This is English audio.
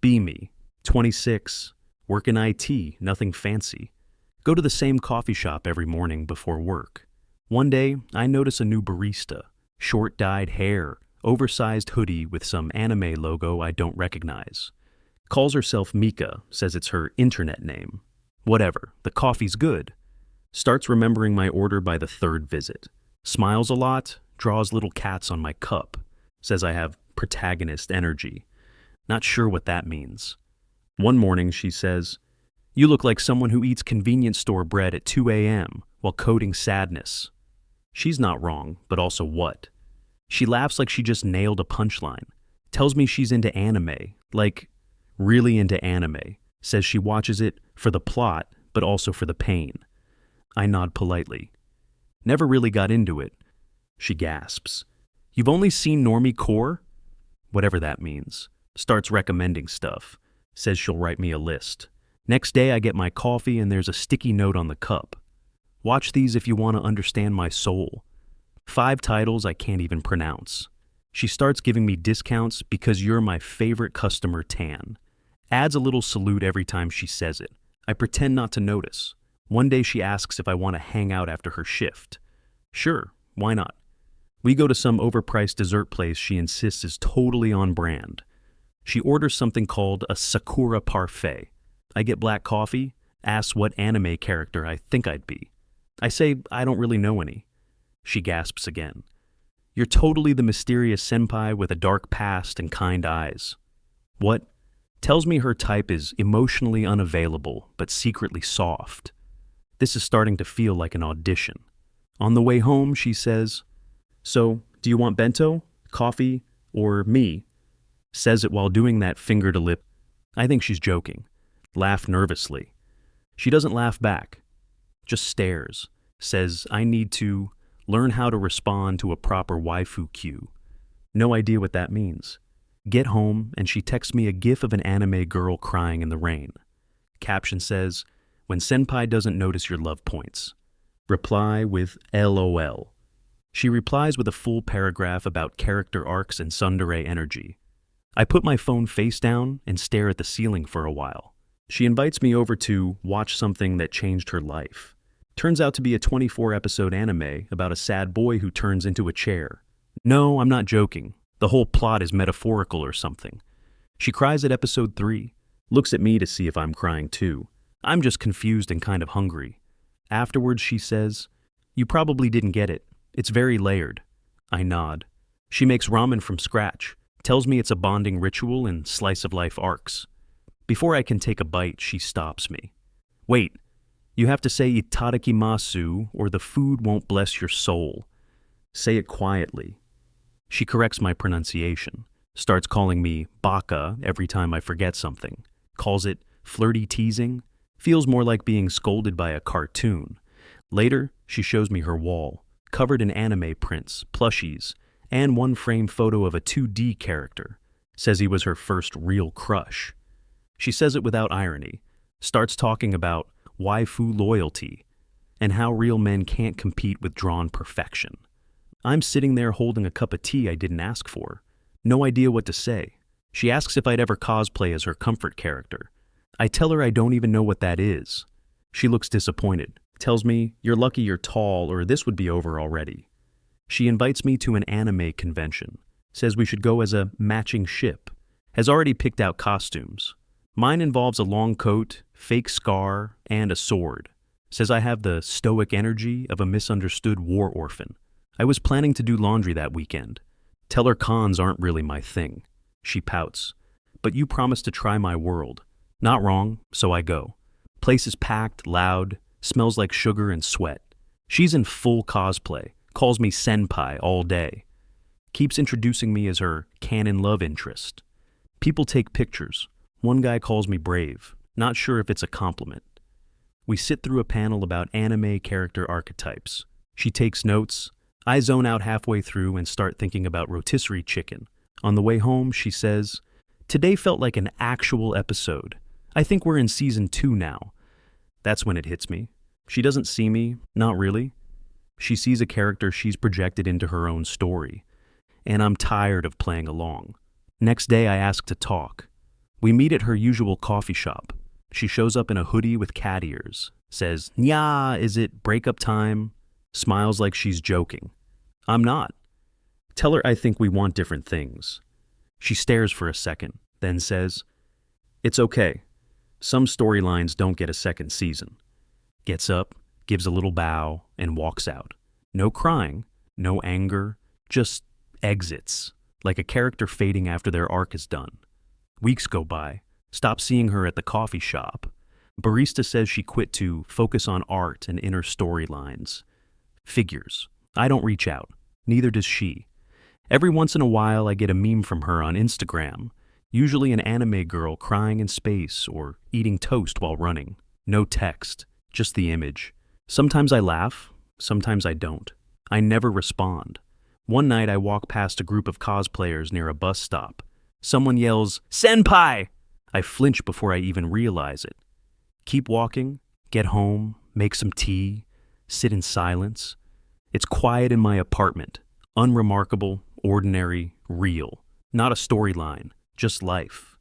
Be me, 26, work in IT, nothing fancy. Go to the same coffee shop every morning before work. One day, I notice a new barista, short dyed hair, oversized hoodie with some anime logo I don't recognize. Calls herself Mika, says it's her internet name. Whatever, the coffee's good. Starts remembering my order by the third visit. Smiles a lot, draws little cats on my cup. Says I have protagonist energy. Not sure what that means. One morning she says, "You look like someone who eats convenience store bread at 2 a.m. while coding sadness." She's not wrong, but also what? She laughs like she just nailed a punchline. Tells me she's into anime, like really into anime. Says she watches it for the plot, but also for the pain. I nod politely. Never really got into it. She gasps. "You've only seen Normie Core?" Whatever that means. Starts recommending stuff. Says she'll write me a list. Next day I get my coffee and there's a sticky note on the cup. "Watch these if you want to understand my soul." 5 titles I can't even pronounce. She starts giving me discounts because you're my favorite customer tan. Adds a little salute every time she says it. I pretend not to notice. One day she asks if I want to hang out after her shift. Sure, why not? We go to some overpriced dessert place she insists is totally on brand. She orders something called a Sakura Parfait. I get black coffee, asks what anime character I think I'd be. I say I don't really know any. She gasps again. "You're totally the mysterious senpai with a dark past and kind eyes." What? Tells me her type is emotionally unavailable, but secretly soft. This is starting to feel like an audition. On the way home, she says, "So, do you want bento, coffee, or me?" Says it while doing that finger to lip. I think she's joking. Laugh nervously. She doesn't laugh back. Just stares. Says I need to learn how to respond to a proper waifu cue. No idea what that means. Get home, and she texts me a gif of an anime girl crying in the rain. Caption says, "When senpai doesn't notice your love points." Reply with LOL. She replies with a full paragraph about character arcs and tsundere energy. I put my phone face down and stare at the ceiling for a while. She invites me over to watch something that changed her life. Turns out to be a 24-episode anime about a sad boy who turns into a chair. No, I'm not joking. The whole plot is metaphorical or something. She cries at episode 3, looks at me to see if I'm crying too. I'm just confused and kind of hungry. Afterwards, she says, "You probably didn't get it. It's very layered." I nod. She makes ramen from scratch, tells me it's a bonding ritual and slice-of-life arcs. Before I can take a bite, she stops me. "Wait, you have to say itadakimasu or the food won't bless your soul. Say it quietly." She corrects my pronunciation, starts calling me baka every time I forget something, calls it flirty teasing, feels more like being scolded by a cartoon. Later, she shows me her wall, covered in anime prints, plushies, and one frame photo of a 2D character. Says he was her first real crush. She says it without irony, starts talking about waifu loyalty and how real men can't compete with drawn perfection. I'm sitting there holding a cup of tea I didn't ask for. No idea what to say. She asks if I'd ever cosplay as her comfort character. I tell her I don't even know what that is. She looks disappointed, tells me, "You're lucky you're tall or this would be over already." She invites me to an anime convention, says we should go as a matching ship, has already picked out costumes. Mine involves a long coat, fake scar, and a sword. Says I have the stoic energy of a misunderstood war orphan. I was planning to do laundry that weekend. Tell her cons aren't really my thing. She pouts. "But you promised to try my world." Not wrong, so I go. Place is packed, loud, smells like sugar and sweat. She's in full cosplay, calls me senpai all day. Keeps introducing me as her canon love interest. People take pictures. One guy calls me brave. Not sure if it's a compliment. We sit through a panel about anime character archetypes. She takes notes. I zone out halfway through and start thinking about rotisserie chicken. On the way home, she says, "Today felt like an actual episode. I think we're in season 2 now." That's when it hits me. She doesn't see me, not really. She sees a character she's projected into her own story. And I'm tired of playing along. Next day, I ask to talk. We meet at her usual coffee shop. She shows up in a hoodie with cat ears, says, "Nya, is it breakup time?" Smiles like she's joking. I'm not. Tell her I think we want different things. She stares for a second, then says, "It's okay. Some storylines don't get a second season." Gets up, gives a little bow, and walks out. No crying, no anger, just exits, like a character fading after their arc is done. Weeks go by. Stop seeing her at the coffee shop. Barista says she quit to focus on art and inner storylines. Figures. I don't reach out. Neither does she. Every once in a while, I get a meme from her on Instagram, usually an anime girl crying in space or eating toast while running. No text, just the image. Sometimes I laugh, sometimes I don't. I never respond. One night I walk past a group of cosplayers near a bus stop. Someone yells, "Senpai!" I flinch before I even realize it. Keep walking, get home, make some tea, sit in silence. It's quiet in my apartment. Unremarkable, ordinary, real. Not a storyline, just life.